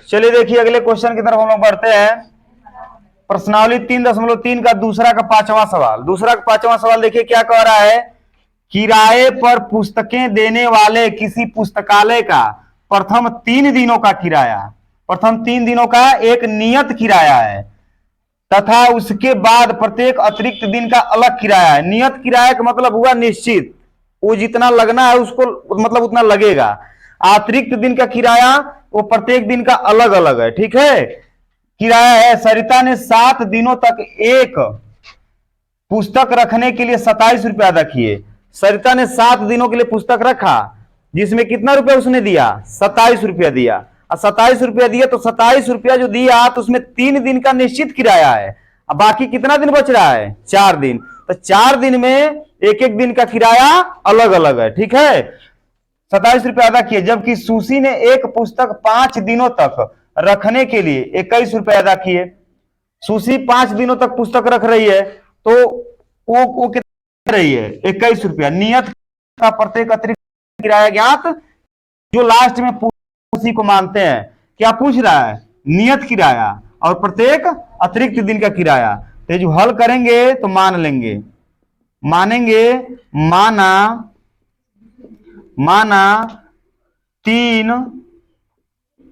चलिए देखिए अगले क्वेश्चन की तरफ हम लोग बढ़ते हैं। प्रश्नावली 3.3 का दूसरा का पांचवा सवाल। दूसरा का पांचवा सवाल देखिए क्या कह रहा है। किराए पर पुस्तकें देने वाले किसी पुस्तकालय का प्रथम 3 दिनों का किराया, प्रथम 3 दिनों का एक नियत किराया है तथा उसके बाद प्रत्येक अतिरिक्त दिन का अलग किराया है। नियत किराया का मतलब हुआ निश्चित, वो जितना लगना है उसको मतलब उतना लगेगा। अतिरिक्त दिन का किराया वो प्रत्येक दिन का अलग अलग है। ठीक है, किराया है। सरिता ने 7 दिनों तक एक पुस्तक रखने के लिए 27 रुपया अदा किए। सरिता ने 7 दिनों के लिए पुस्तक रखा, जिसमें कितना रुपया उसने दिया? 27 रुपया दिया। और 27 रुपया दिया तो 27 रुपया जो दिया तो उसमें 3 दिन का निश्चित किराया है। अब बाकी कितना दिन बच रहा है? 4 दिन। तो 4 दिन में एक एक दिन का किराया अलग अलग है। ठीक है, 27 रुपया अदा किए। जबकि सुशी ने एक पुस्तक 5 दिनों तक रखने के लिए 21 रुपया अदा किए। सुशी 5 दिनों तक पुस्तक रख रही है तो वो कितना रही है? 21 रुपया। नियत का प्रत्येक अतिरिक्त किराया ज्ञात, जो लास्ट में उसी को मानते हैं। क्या पूछ रहा है? नियत किराया और प्रत्येक अतिरिक्त दिन का किराया। तो जो हल करेंगे तो मान लेंगे, मानेंगे। माना 3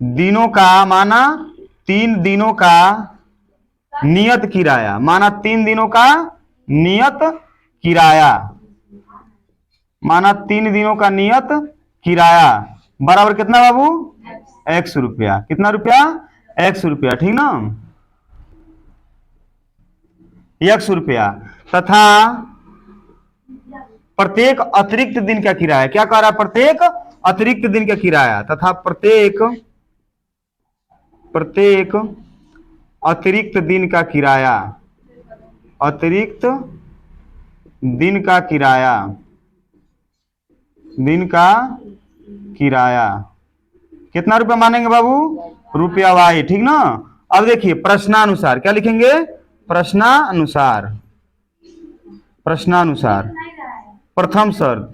दिनों का, माना 3 दिनों का नियत किराया, माना 3 दिनों का नियत किराया, माना 3 दिनों का नियत किराया बराबर कितना बाबू? 100 रुपया। कितना रुपया? 100 रुपया। ठीक ना, 100 रुपया। तथा प्रत्येक अतिरिक्त दिन का किराया, क्या कह रहा है? प्रत्येक अतिरिक्त दिन का किराया तथा प्रत्येक अतिरिक्त दिन का किराया, अतिरिक्त दिन का किराया, दिन का किराया कितना रुपया मानेंगे बाबू? रुपया वाई। ठीक ना। अब देखिए प्रश्नानुसार क्या लिखेंगे? प्रश्नानुसार, प्रश्नानुसार प्रथम शर्त,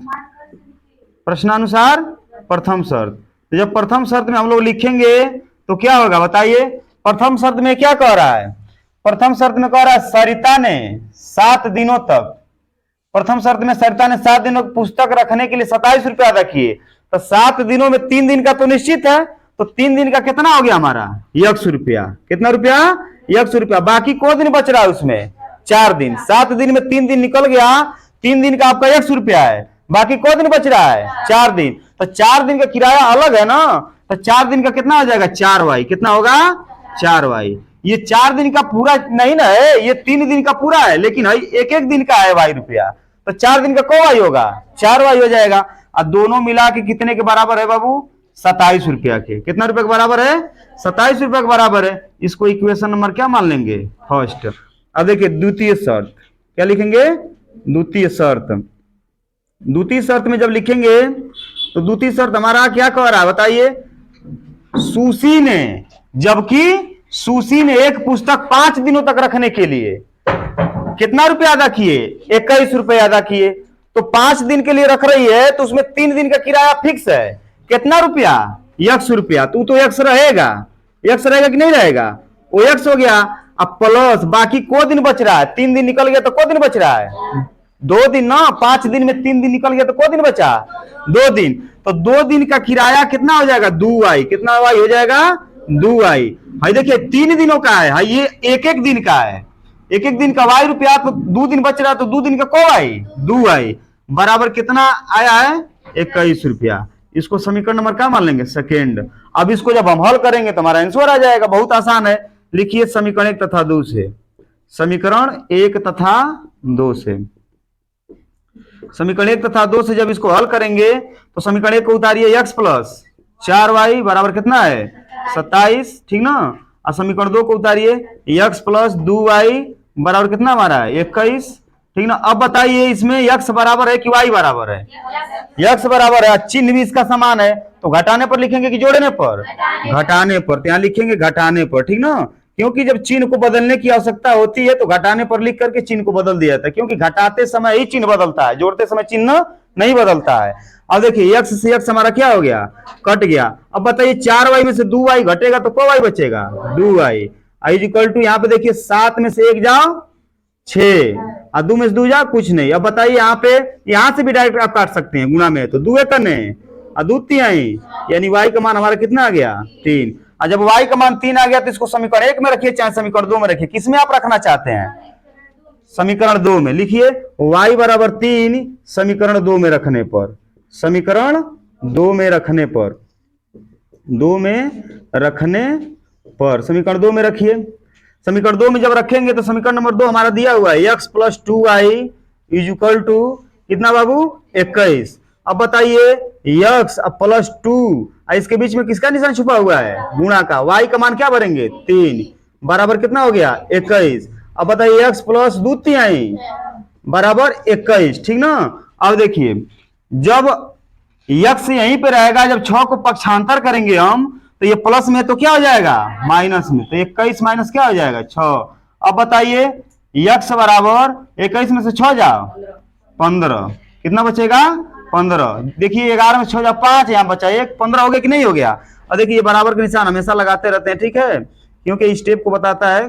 प्रश्नानुसार प्रथम शर्त। तो जब प्रथम शर्त में हम लोग लिखेंगे तो क्या होगा बताइए? प्रथम शर्त में क्या कह रहा है? प्रथम शर्त में कह रहा है सरिता ने 7 दिनों तक, प्रथम शर्त में सरिता ने 7 दिनों की पुस्तक रखने के लिए 27 रुपया अदा किए। तो 7 दिनों में 3 दिन का तो निश्चित है, तो 3 दिन का कितना हो गया हमारा? 100 रुपया। कितना रुपया? 100 रुपया। बाकी को दिन बच रहा है उसमें? 4 दिन। 7 दिन में 3 दिन निकल गया, 3 दिन का आपका 100 रुपया है। बाकी को दिन बच रहा है? 4 दिन। तो 4 दिन का किराया अलग है ना, तो 4 दिन का कितना हो जाएगा? 4 वाई। कितना होगा? 4 वाई। ये 4 दिन का पूरा नहीं ना है, ये 3 दिन का पूरा है, लेकिन एक एक दिन का है वाई रुपया। तो 4 दिन का को वाई होगा? 4 वाई हो जाएगा। और दोनों मिला के कितने के बराबर है बाबू? 27 रुपया के। कितना रुपए के बराबर है? 27 रुपया के बराबर है। इसको इक्वेशन नंबर क्या मान लेंगे? फर्स्ट। अब देखिए द्वितीय शर्त क्या लिखेंगे? द्वितीय शर्त। द्वितीय शर्त में जब लिखेंगे तो द्वितीय शर्त हमारा क्या कह रहा है बताइए? सुशी ने, जबकि सुशी ने एक पुस्तक 5 दिनों तक रखने के लिए कितना रुपया अदा किए? 21 रुपया अदा किए। तो 5 दिन के लिए रख रही है तो उसमें 3 दिन का किराया फिक्स है। कितना रुपया? 100 रुपया। तू तो 100 रहेगा, 100 रहेगा कि नहीं रहेगा? वो 100 हो गया। अब प्लस बाकी को दिन बच रहा है? 3 दिन निकल गया तो को दिन बच रहा है? 2 दिन ना। 5 दिन में 3 दिन निकल गया तो को दिन बचा? 2 दिन। तो 2 दिन का किराया कितना हो जाएगा? 2 वाई। कितना वाई हो जाएगा? 2 वाई। भाई देखिए 3 दिनों का है, ये एक एक दिन का है। एक एक दिन का वाई रुपया, तो 2 दिन बच रहा है तो 2 दिन का को वाई? 2 वाई बराबर कितना आया है? 21 रुपया। इसको समीकरण नंबर क्या मान लेंगे? सेकेंड। अब इसको जब हम हल करेंगे तो हमारा आंसर आ जाएगा। बहुत आसान है। लिखिए समीकरण 1 तथा 2 से, समीकरण 1 तथा 2 से, समीकरण 1 तथा 2 से जब इसको हल करेंगे तो समीकरण 1 को उतारिए, x प्लस 4y बराबर कितना है? 27। ठीक ना। और समीकरण 2 को उतारिए, x प्लस 2y बराबर कितना हमारा है? 21। ठीक ना। अब बताइए इसमें x बराबर है कि y बराबर है? x बराबर है। चिन्ह भी इसका समान है, तो घटाने पर लिखेंगे कि जोड़ने पर? घटाने पर। तो यहां लिखेंगे घटाने पर। ठीक ना, क्योंकि जब चिन्ह को बदलने की आवश्यकता होती है तो घटाने पर लिख करके चिन्ह को बदल दिया जाता है, क्योंकि घटाते समय ही चिन्ह बदलता है, जोड़ते समय चिन्ह नहीं बदलता है। अब देखिए x से x हमारा क्या हो गया, कट गया। अब बताइए 4y में से 2y घटेगा तो क्या y बचेगा, 2y। इज इक्वल टू यहाँ पे देखिए 7 में से 1 जाओ 6 और 2 में से 2 जाओ कुछ नहीं। अब बताइए यहाँ पे, यहाँ से भी डायरेक्ट आप काट सकते हैं, गुणा में तो 2 कने और 2 तिहाई, यानी y का मान हमारा कितना आ गया 3। और जब y का मान 3 आ गया तो इसको समीकरण 1 में रखिए चाहे समीकरण 2 में रखिए, किसमें आप रखना चाहते हैं, समीकरण 2 में। लिखिए y बराबर 3 समीकरण 2 में रखने पर, समीकरण 2 में रखने पर, 2 में रखने पर समीकरण 2 में रखिए। समीकरण 2 में जब रखेंगे तो समीकरण नंबर 2 हमारा दिया हुआ है x plus 2y is equal to कितना बाबू 21। अब बताइए x प्लस 2, इसके बीच में किसका निशान छुपा हुआ है, गुणा का। y का मान क्या भरेंगे 3 बराबर कितना हो गया 21। अब बताइए x प्लस 2 तिहाई बराबर 21, ठीक ना। अब देखिए जब x यहीं पे रहेगा, जब 6 को पक्षांतर करेंगे हम तो ये प्लस में तो क्या हो जाएगा माइनस में, तो 21 माइनस क्या हो जाएगा 6। अब बताइए x बराबर 21 में से 6 जाओ 15, कितना बचेगा 15। देखिए 11 में 6 जाओ 5, यहाँ बचा 1, 15 हो गया कि नहीं हो गया। और देखिए ये बराबर का निशान हमेशा लगाते रहते हैं, ठीक है, क्योंकि स्टेप को बताता है।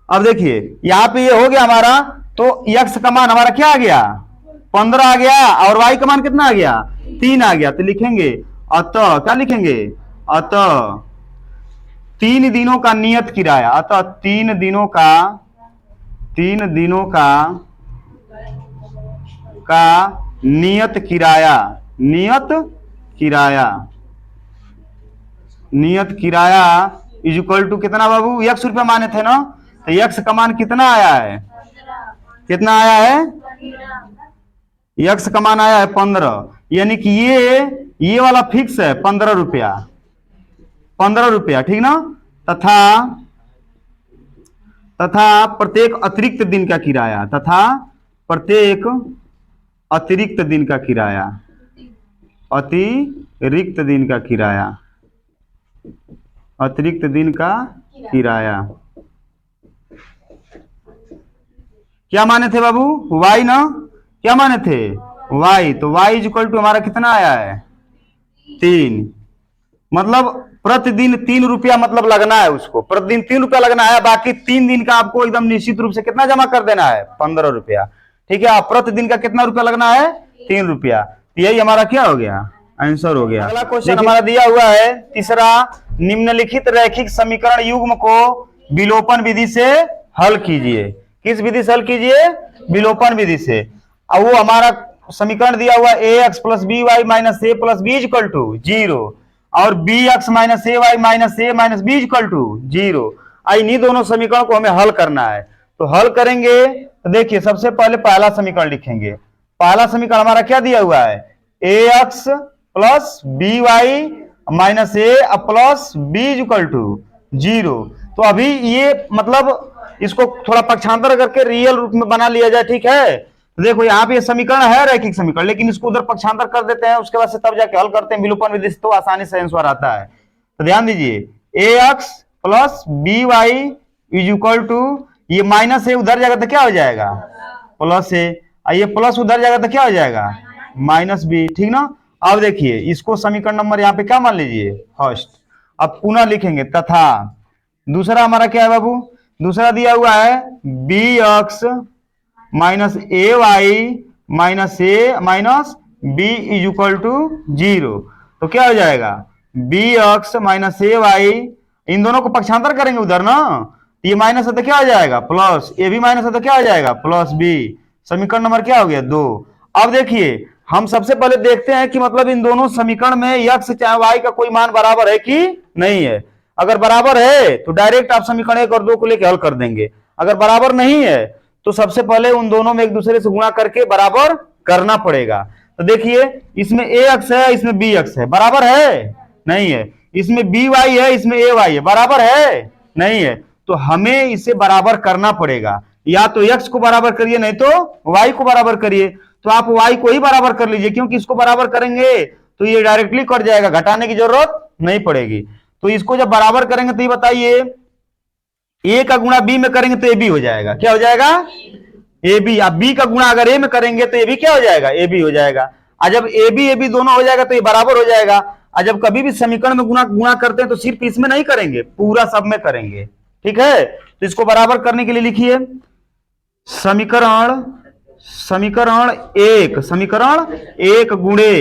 अब देखिए यहाँ पे ये हो गया हमारा, तो x का मान हमारा क्या आ गया 15 आ गया और y का मान कितना आ गया 3 आ गया। तो लिखेंगे अतः, क्या लिखेंगे, अतः 3 दिनों का नियत किराया, अतः 3 दिनों का नियत किराया, नियत किराया इज इक्वल टू कितना बाबू, x रुपया माने थे ना, तो x का मान कितना आया है, कितना आया है, x का मान आया है 15, यानी कि ये वाला फिक्स है 15 रुपया, 15 रुपया, ठीक ना। तथा प्रत्येक अतिरिक्त दिन का किराया, तथा प्रत्येक अतिरिक्त दिन का किराया, अतिरिक्त दिन का किराया, अतिरिक्त दिन का किराया क्या माने थे बाबू, y ना, क्या माने थे y, तो y इज इक्वल टू हमारा कितना आया है 3। मतलब प्रतिदिन 3 रुपया मतलब लगना है उसको, प्रतिदिन 3 रुपया लगना है, बाकी 3 दिन का आपको एकदम निश्चित रूप से कितना जमा कर देना है 15 रुपया, ठीक है। प्रतिदिन का कितना रुपया लगना है 3 रुपया। यही हमारा क्या हो गया, आंसर हो गया। अगला क्वेश्चन हमारा दिया हुआ है तीसरा, निम्नलिखित रैखिक समीकरण युग्म को विलोपन विधि से हल कीजिए। किस विधि से हल कीजिए, विलोपन विधि से। अब वो हमारा समीकरण दिया हुआ ax plus B Y minus A plus B equal to 0 और bx minus A Y minus A minus B equal to 0। इन्हीं दोनों समीकरण को हमें हल करना है। तो हल करेंगे तो देखिए सबसे पहले पहला समीकरण लिखेंगे। पहला समीकरण हमारा क्या दिया हुआ है, ax plus B Y minus A plus B equal to 0। तो अभी ये मतलब इसको थोड़ा पक्षांतर करके रियल रूप में बना लिया जाए, ठीक है। तो देखो यहाँ पे ये समीकरण है रैखिक समीकरण, लेकिन इसको उधर पक्षांतर कर देते हैं, उसके बाद से तब जाके हल करते हैं विलोपन विधि से, तो आसानी से आंसर आता है। तो ध्यान दीजिए ax plus B Y is equal to, ये माइनस है उधर जाएगा तो क्या हो जाएगा प्लस है, ये प्लस उधर जाएगा तो क्या हो जाएगा माइनस बी, ठीक ना। अब देखिए इसको समीकरण नंबर यहाँ पे क्या मान लीजिए फर्स्ट। अब पुनः लिखेंगे तथा दूसरा हमारा क्या है बाबू, दूसरा दिया हुआ है B X minus A Y minus A minus B is equal to 0। तो क्या हो जाएगा B X minus A Y, इन दोनों को पक्षांतर करेंगे उधर ना, ये माइनस है तो क्या हो जाएगा प्लस, ए भी माइनस है तो क्या हो जाएगा प्लस बी। समीकरण नंबर क्या हो गया 2। अब देखिए हम सबसे पहले देखते हैं कि मतलब इन दोनों समीकरण में x चाहे y का कोई मान बराबर है कि नहीं है। अगर बराबर है तो डायरेक्ट आप समीकरण 1 और 2 को लेकर हल कर देंगे। अगर बराबर नहीं है तो सबसे पहले उन दोनों में एक दूसरे से गुणा करके बराबर करना पड़ेगा। तो देखिए इसमें ax है इसमें bx है, बराबर है नहीं है। इसमें by है इसमें ay है, बराबर है नहीं है। तो हमें इसे बराबर करना पड़ेगा, या तो x को बराबर करिए नहीं तो y को बराबर करिए। तो आप y को ही बराबर कर लीजिए, क्योंकि इसको बराबर करेंगे तो ये डायरेक्टली कट जाएगा, घटाने की जरूरत नहीं पड़ेगी। तो इसको जब बराबर करेंगे तो ये बताइए a का गुणा b में करेंगे तो ab हो जाएगा, क्या हो जाएगा ab। अब b का गुणा अगर a में करेंगे तो ab क्या हो जाएगा ab हो जाएगा। और जब ए बी दोनों हो जाएगा तो ये बराबर हो जाएगा। और जब कभी भी समीकरण में गुणा गुणा करते हैं तो सिर्फ इसमें नहीं करेंगे, पूरा सब में करेंगे। ठीक है, तो इसको बराबर करने के लिए लिखिए समीकरण समीकरण एक गुणे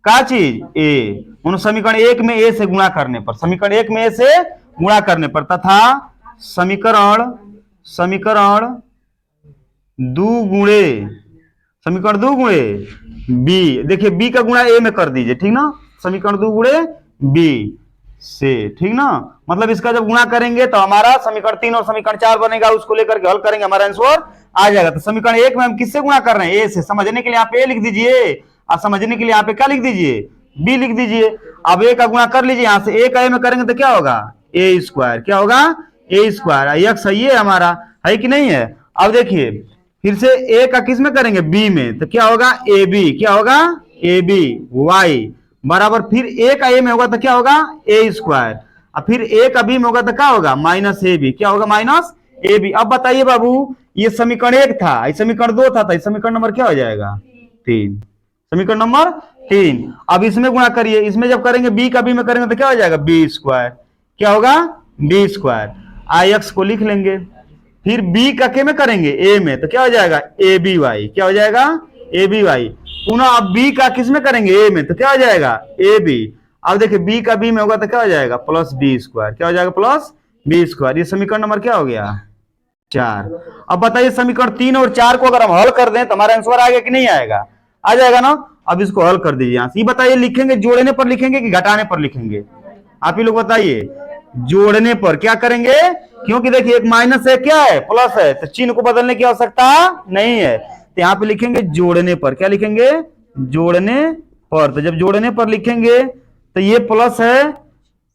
का चीज ए, उन समीकरण एक में ए से गुणा करने पर, समीकरण एक में ए से गुणा करने पर, तथा समीकरण दो गुणे बी, देखिए बी का गुणा ए में कर दीजिए, ठीक ना, समीकरण दो गुणे बी से, ठीक ना। मतलब इसका जब गुणा करेंगे तो हमारा समीकरण 3 और समीकरण 4 बनेगा, उसको लेकर के हल करेंगे, हमारा आंसर आ जाएगा। तो समीकरण एक में हम किससे गुणा कर रहे हैं, ए से। समझने के लिए आप ए लिख दीजिए और समझने के लिए आप क्या लिख दीजिए, बी लिख दीजिए। अब ए का गुणा कर लीजिए, यहां से ए का ए में करेंगे तो क्या होगा, ए स्क्वायर, क्या होगा, ए स्क्वायर। यक्स सही है हमारा, है कि नहीं है। अब देखिए फिर से ए का किस में करेंगे, बी में, तो क्या होगा, ए बी, क्या होगा, ए बी वाई बराबर, फिर ए का ए में होगा तो क्या होगा, ए स्क्वायर, और फिर ए का बी में होगा तो क्या होगा, माइनस ए बी, क्या होगा, माइनस ए बी। अब बताइए बाबू, ये समीकरण एक था, ये समीकरण दो था, तो समीकरण नंबर क्या हो जाएगा, 3, समीकरण नंबर 3। अब इसमें गुणा करिए, इसमें जब करेंगे बी का बी में करेंगे तो क्या हो जाएगा, बी स्क्वायर, क्या होगा, बी स्क्वायर। आई एक्स को लिख लेंगे, फिर बी का के में करेंगे ए में तो क्या हो जाएगा, ए बी वाई, क्या हो जाएगा, ए बी वाई। पुनः अब बी का किस में करेंगे, ए में, तो क्या हो जाएगा, ए बी। अब देखिए बी का बी में होगा तो क्या हो जाएगा, प्लस बी स्क्वायर, क्या हो जाएगा, प्लस बी स्क्वायर। ये समीकरण नंबर क्या हो गया, 4। अब बताइए समीकरण 3 और 4 को अगर हम हल कर दें तो हमारा आंसर आएगा कि नहीं आएगा, आ जाएगा ना। अब इसको हल कर दीजिए यहां से। ये बताइए लिखेंगे जोड़ने पर लिखेंगे कि घटाने पर लिखेंगे, आप ही लोग बताइए। जोड़ने पर क्या करेंगे, क्योंकि देखिए एक माइनस है, क्या है, प्लस है, तो चिन्ह को बदलने की आवश्यकता नहीं है, तो यहाँ पे लिखेंगे जोड़ने पर। क्या लिखेंगे, जोड़ने पर। तो जब जोड़ने पर लिखेंगे तो ये प्लस है,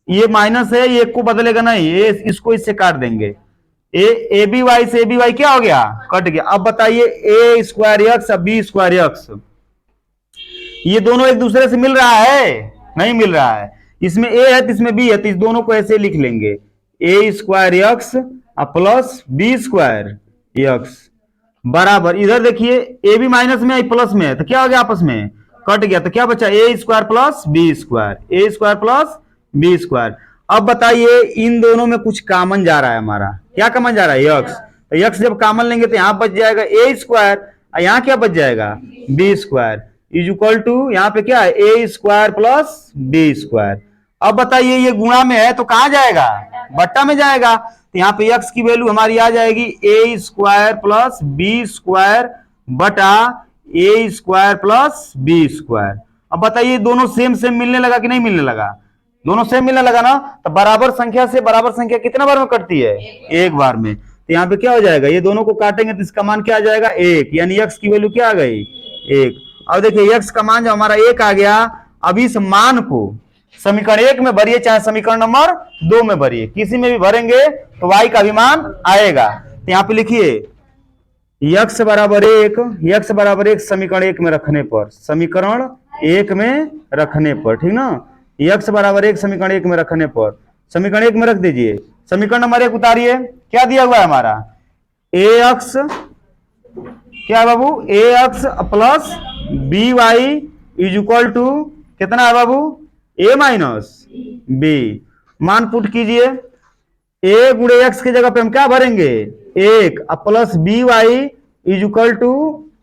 ये माइनस है, ये एक को बदलेगा नहीं, ये इसको इससे काट देंगे, ए बी वाई से ए बी वाई क्या हो गया, कट गया। अब बताइए ए स्क्वायर एक्स और बी स्क्वायर एक्स, ये दोनों एक दूसरे से मिल रहा है, नहीं मिल रहा है। इसमें ए है तो इसमें बी है, तो इस दोनों को ऐसे लिख लेंगे, A square X plus B square X बराबर, इधर देखिए ए बी माइनस में है प्लस में है, तो क्या हो गया, आपस में कट गया, तो क्या बचा, ए स्क्वायर प्लस बी स्क्वायर, ए स्क्वायर प्लस बी स्क्वायर। अब बताइए इन दोनों में कुछ कॉमन जा रहा है हमारा, क्या कॉमन जा रहा है, एक्स। तो एक्स जब कॉमन लेंगे तो यहां बच जाएगा ए स्क्वायर, और यहां क्या बच जाएगा, B square is equal to, यहाँ पे क्या है, A square plus B square. अब बताइए ये गुणा में है तो कहां जाएगा, बट्टा में जाएगा, तो यहाँ पे x की वैल्यू हमारी आ जाएगी ए स्क्वायर प्लस बी स्क्वायर बटा ए स्क्वायर प्लस बी स्क्वायर। अब बताइए दोनों सेम सेम मिलने लगा कि नहीं मिलने लगा, दोनों सेम मिलने लगा ना। तो बराबर संख्या से बराबर संख्या कितने बार में कटती है, एक बार में। तो यहाँ पे क्या हो जाएगा, ये दोनों को काटेंगे तो इसका मान क्या आ जाएगा, 1, यानी x की वैल्यू क्या आ गई, 1। अब देखिए x का मान जो हमारा 1 आ गया, अब इस मान को समीकरण 1 में भरिए चाहे समीकरण नंबर 2 में भरिए, किसी में भी भरेंगे तो y का भी मान आएगा। तो यहाँ पे लिखिए x बराबर 1 समीकरण 1 में रखने पर, समीकरण 1 में रखने पर, ठीक ना, x बराबर 1 समीकरण 1 में रखने पर, समीकरण 1 में रख दीजिए। समीकरण नंबर 1 उतारिए, क्या दिया हुआ है हमारा, ax, क्या बाबू, ax plus B Y is equal to कितना है बाबू, a माइनस बी। मान पुट कीजिए, a गुणे x की जगह पे हम क्या भरेंगे, 1 plus B Y is equal to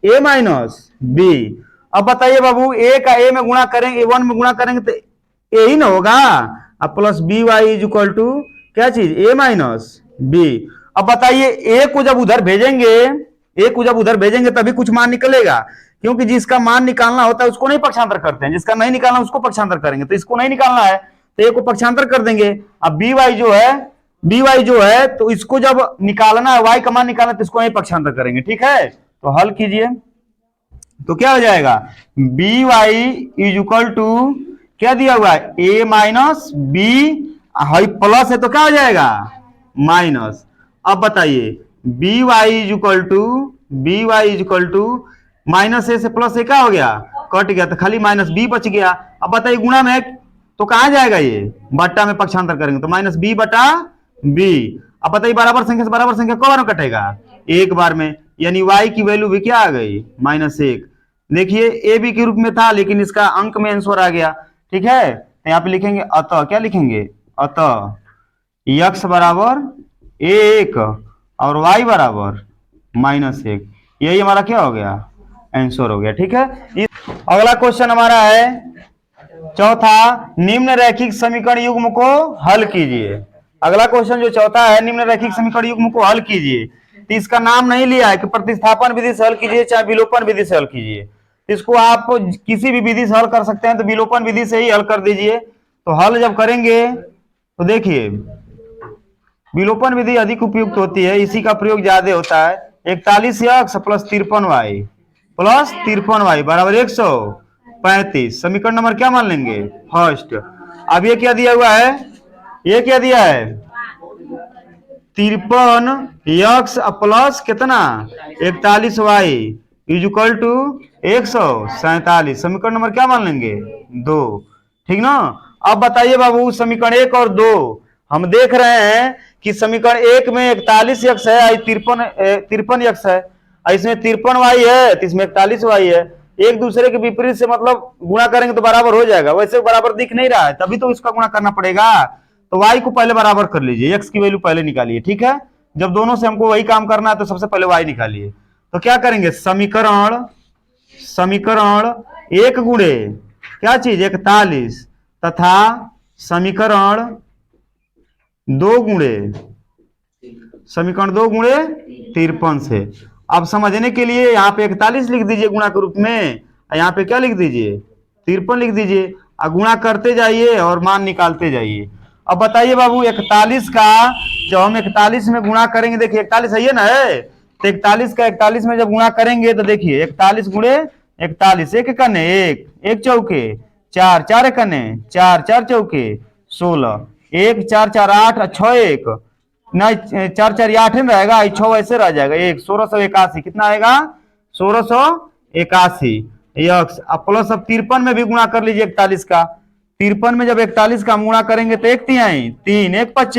a minus B. अब बताइए बाबू a का a में गुणा करेंगे, a1 में गुणा करेंगे तो a ही ना होगा, अब plus B Y is equal to क्या चीज, a माइनस बी। अब बताइए a को जब उधर भेजेंगे, a को जब उधर भेजेंगे तभी कुछ मान निकलेगा, क्योंकि जिसका मान निकालना होता है उसको नहीं पक्षांतर करते हैं, जिसका नहीं निकालना उसको पक्षांतर करेंगे। तो इसको नहीं निकालना है तो ए को पक्षांतर कर देंगे। अब बी वाई जो है तो इसको जब निकालना है, वाई का मान निकालना तो इसको नहीं पक्षांतर करेंगे, ठीक है। तो हल कीजिए तो क्या हो जाएगा, B Y is equal to क्या दिया हुआ है, ए माइनस बी, हाई प्लस है तो क्या हो जाएगा, माइनस। अब बताइए B Y is equal to minus A से प्लस ए क्या हो गया, कट गया, तो खाली माइनस बी बच गया। अब बताइए गुणा में तो कहां जाएगा, ये बट्टा में पक्षांतर करेंगे तो माइनस बी बटा बी। अब बताइए बराबर संख्या से बराबर संख्या कब बार में कटेगा, एक बार में, यानी y की वैल्यू भी क्या आ गई, -1। देखिए ए बी के रूप में था, लेकिन इसका अंक में आंसर आ गया। ठीक है, तो यहाँ पे लिखेंगे अतः, क्या लिखेंगे, अतः यक्स बराबर 1 और वाई बराबर -1, यही हमारा क्या हो गया, आंसर हो गया। ठीक है, अगला क्वेश्चन हमारा है चौथा, निम्न रैखिक समीकरण युग्म को हल कीजिए। अगला क्वेश्चन जो चौथा है, निम्न रैखिक समीकरण युग्म को हल कीजिए। तो इसका नाम नहीं लिया है कि प्रतिस्थापन विधि से हल कीजिए चाहे विलोपन विधि से हल कीजिए, तो इसको आप किसी भी विधि से हल कर सकते हैं, तो विलोपन विधि से ही हल कर दीजिए। तो हल जब करेंगे तो देखिए विलोपन विधि अधिक उपयुक्त होती है, इसी का प्रयोग ज्यादा होता है। 41x plus 53y plus 53y बराबर 135, समीकरण नंबर क्या मान लेंगे, फर्स्ट। अब ये क्या दिया हुआ है, ये क्या दिया है, 53x प्लस कितना 41y इज इक्वल टू 147, समीकरण नंबर क्या मान लेंगे, 2। ठीक ना। अब बताइए बाबू समीकरण 1 और 2 हम देख रहे हैं कि समीकरण 1 में 41x है, 53x है, इसमें 53y है तो इसमें 41y है। एक दूसरे के विपरीत से मतलब गुणा करेंगे तो बराबर हो जाएगा, वैसे बराबर दिख नहीं रहा है, तभी तो इसका गुणा करना पड़ेगा। तो y को पहले बराबर कर लीजिए, x की वैल्यू पहले निकालिए। ठीक है, जब दोनों से हमको वही काम करना है तो सबसे पहले y निकालिए। तो क्या करेंगे, समीकरण 1 गुणे क्या चीज 41 तथा समीकरण 2 गुणे 53 से। अब समझने के लिए यहाँ पे 41 लिख दीजिए गुणा के रूप में, यहाँ पे क्या लिख दीजिए 53 लिख दीजिए, और गुणा करते जाइए और मान निकालते जाइए। अब बताइए बाबू 41 का जब हम 41 में गुणा करेंगे, देखिए 41 है ना, है तो 41 का 41 में जब गुणा करेंगे तो देखिए 41 गुणे 41, एक कने एक चौके 4, 4 कने 4, 4 चौके 16, 1 4 4 8 6 1 नहीं 4 4 8 में रहेगा, 6 ऐसे रह जाएगा, 1 1681, कितना आएगा 1681 यक्स। अब प्लस अब 53 में भी गुणा कर लीजिए 41 का, 53 में जब 41 का गुणा करेंगे तो 1 3 3 1 5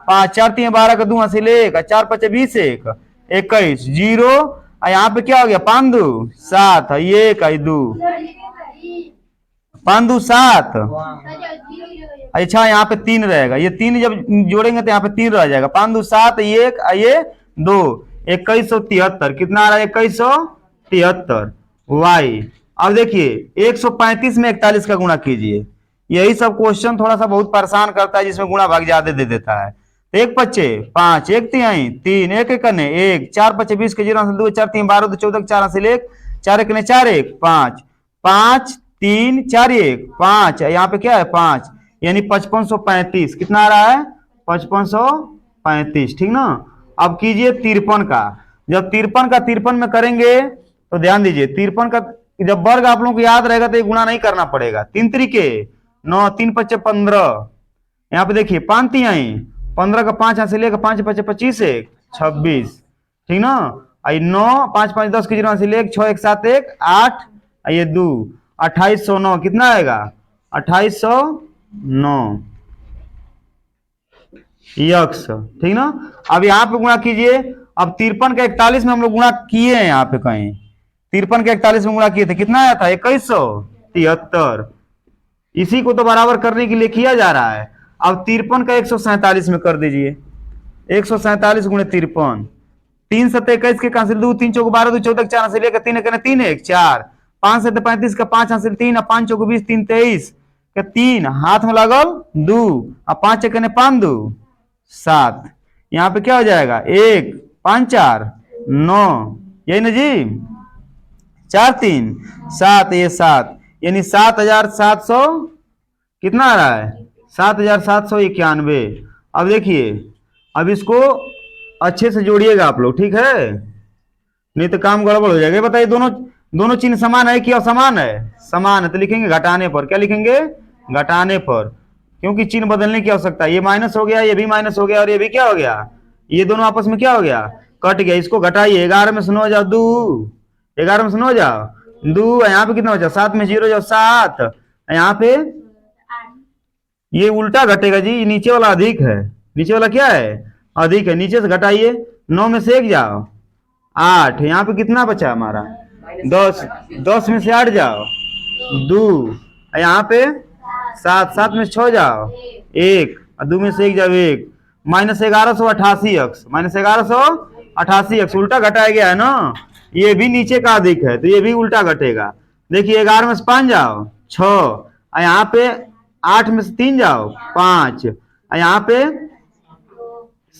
5 4 3 12 का 2 हासिल 1 4 5 20 1 21 0, यहाँ पे क्या हो गया 5 2 7 1 2 5 2 7, अच्छा यहाँ पे 3 रहेगा, ये 3 जब जोड़ेंगे तो यहाँ पे 3 रह जाएगा, 5 2 7 1 ये 2 2173, कितना आ रहा है 2173 वाई। अब देखिए 135 में 41 का गुणा कीजिए, यही सब क्वेश्चन थोड़ा सा बहुत परेशान करता है जिसमें गुणा भाग ज्यादा दे देता है। 1 5 5 1 3 3 1 कने 1 4 5 20 के 0 2 4 3 12 14 4 हासिल 1 4 कने 4 1 5 5 3 4 1 5, यहाँ पे क्या है 5, यानी 5535, कितना आ रहा है 5535। ठीक ना। अब कीजिए 53 का, जब 53 का 53 में करेंगे तो ध्यान दीजिए 53 का जब वर्ग आप लोगों को याद रहेगा तो ये गुणा नहीं करना पड़ेगा, 3 3 9 3 5 15, यहाँ पे देखिए 5 3 15 का 5 हासिल 1 5 5 25 1 26, ठीक ना। आई 9 5 5 10 के 0 हासिल 1 6 1 7 1 8 ये 2 2809, कितना आएगा 2809 यक्स। ठीक ना। अब यहाँ पे गुणा कीजिए, अब 53 का 41 में हम लोग गुणा किए हैं, यहाँ पे कहीं 53 का 41 में गुणा किए थे, कितना आया था 2173, इसी को तो बराबर करने के लिए किया जा रहा है। अब 53 का 147 में कर दीजिए, 147 गुणे 53, 3 7 21 के हासिल 2 3 चौक 12 2 14 4 हासिल 1 3 कने 3 1 4 5 7 35 का 5 हासिल 3 और 5 चौक 20 3 23 का 3 हाथ में लगल 2 और 5 कने 5 2 7, यहाँ पे क्या हो जाएगा 1 5 4 9, यही ना जी 4 3 7 ये 7, यानी 7700 कितना आ रहा है 7791। अब देखिए अब इसको अच्छे से जोड़िएगा आप लोग, ठीक है, नहीं तो काम गड़बड़ हो जाएगा। बताइए दोनों चिन्ह समान है कि असमान है, समान है, तो लिखेंगे घटाने पर, क्या लिखेंगे घटाने पर, क्योंकि चिन्ह बदलने की आवश्यकता है। ये माइनस हो गया, ये भी माइनस हो गया और ये भी क्या हो गया, ये दोनों आपस में क्या हो गया कट गया। इसको घटाइए, 11 में से 9 जाओ 2, 11 में से 9 जाओ 2, यहाँ पे कितना बचा 7 में 0 जाओ 7, यहाँ पे ये उल्टा घटेगा जी, नीचे वाला अधिक है, नीचे वाला क्या है अधिक है, नीचे से घटाइए, 9 में से 1 जाओ 8, यहाँ पे कितना बचा हमारा 10, 10 में से 8 जाओ 2, यहाँ पे 7, 7 में से 6 जाओ 1, और 2 में से 1 जाओ 1, -1188 -1188 उल्टा घटाया गया है ना। ये भी नीचे का अधिक है तो ये भी उल्टा घटेगा। देखिए 11 में से 5 जाओ 6, और यहाँ पे 8 में से 3 जाओ 5, और यहाँ पे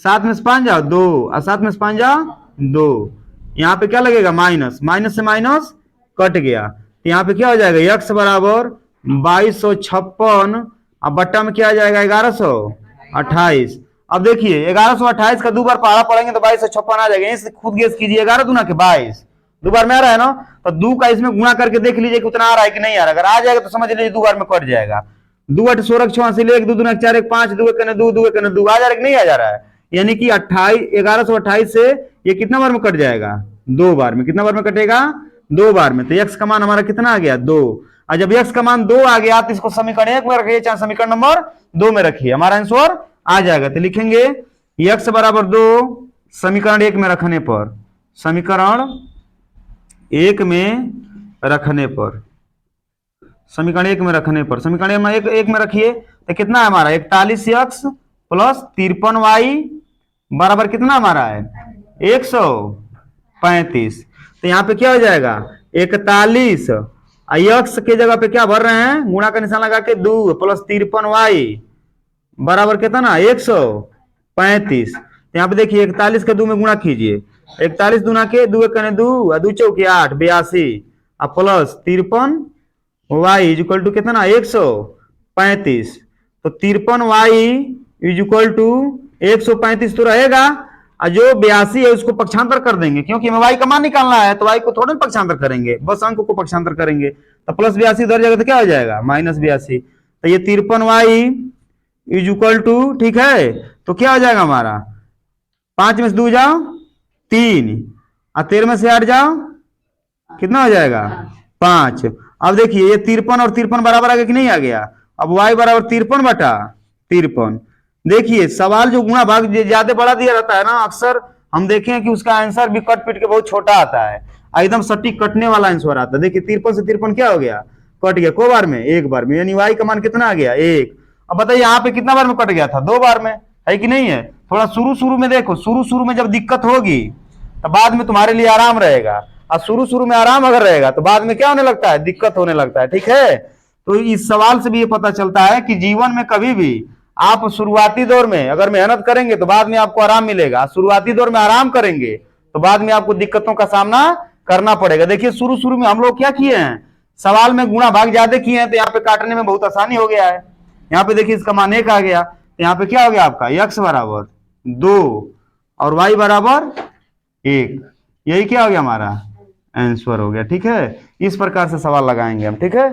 7 में से 5 जाओ 2, और 7 में से 5 जाओ 2। यहाँ पे क्या लगेगा माइनस, माइनस से माइनस कट गया तो यहाँ पे क्या हो जाएगा x बराबर 2256, अब बट्टा में क्या आ जाएगा 1128। अब देखिए 1128 का 2 बार पहाड़ा पड़ेंगे तो 2256 आ जाएगा। इससे खुद गेस कीजिए 11 दूना के 22, 2 बार में आ रहा है ना, तो 2 का इसमें गुणा करके देख लीजिए कि उतना आ रहा है कि नहीं आ रहा। अगर आ जाएगा तो समझ लीजिए 2 बार में कट जाएगा। 2 8 16 6 से 1 2 दूना 4 1 5 2 1 2 2 1 2 आ जा रहा है कि नहीं आ जा रहा है। यानी कि 1128 से ये कितना बार में कट जाएगा 2 बार में। कितना बार में कटेगा 2 बार में। तो x का मान हमारा कितना आ गया 2। और जब x का मान 2 आ गया तो इसको समीकरण 1 में रखिए चाहे समीकरण नंबर 2 में रखिए, हमारा आंसर आ जाएगा। तो लिखेंगे x बराबर 2 समीकरण 1 में रखने पर, समीकरण 1 में रखने पर, समीकरण 1 में रखने पर, समीकरण 1 में रखिए तो कितना है हमारा 41x प्लस 53y बराबर कितना हमारा है 135। तो यहाँ पे क्या हो जाएगा 41 x के जगह पे क्या भर रहे हैं गुणा का निशान लगा के 2 प्लस 53y बराबर कितना 135। तो यहाँ पे देखिए 41 के 2 में गुणा कीजिए, 41 दूना के 2 1 2 2 चौके 8 82 और प्लस 53y इक्वल टू कितना 135। तो 53y इक्वल टू 135 तो रहेगा, और जो 82 है उसको पक्षांतर कर देंगे क्योंकि हमें y का मान निकालना है तो y को थोड़ा पक्षांतर करेंगे, बस अंक को पक्षांतर करेंगे। तो प्लस 82 उधर जाएगा तो क्या हो जाएगा -82। तो ये 53y इज इक्वल टू ठीक है तो क्या हो जाएगा हमारा 5 में से 2 जाओ 3 और 13 में से 8 जाओ कितना हो जाएगा 5। अब देखिए ये 53 और 53 बराबर आ गया कि नहीं आ गया। अब y बराबर 53 बटा 53। देखिए सवाल जो गुणा भाग ज्यादा बड़ा दिया रहता है ना अक्सर हम देखें कि उसका आंसर भी कट पीट के बहुत छोटा आता है, एकदम सटीक कटने वाला आंसर आता है। देखिए 53 से 53 क्या हो गया कट गया को बार में 1 बार में, यानी y का मान कितना आ गया 1। अब बताइए यहाँ पे कितना बार में कट गया था 2 बार में, है कि नहीं है। थोड़ा शुरू में देखो, शुरू में जब दिक्कत होगी तो बाद में तुम्हारे लिए आराम रहेगा, और शुरू में आराम अगर रहेगा तो बाद में क्या होने लगता है दिक्कत होने लगता है। ठीक है, तो इस सवाल से भी ये पता चलता है कि जीवन में कभी भी आप शुरुआती दौर में अगर मेहनत करेंगे तो बाद में आपको आराम मिलेगा, शुरुआती दौर में आराम करेंगे तो बाद में आपको दिक्कतों का सामना करना पड़ेगा। देखिए शुरू में हम लोग क्या किए हैं सवाल में गुणा भाग ज्यादा किए हैं तो यहाँ पे काटने में बहुत आसानी हो गया है। यहाँ पे देखिए इसका मान 1 आ गया तो यहाँ पे क्या हो गया आपका x बराबर 2 और y बराबर 1, यही क्या हो गया हमारा आंसर हो गया। ठीक है, इस प्रकार से सवाल लगाएंगे हम। ठीक है।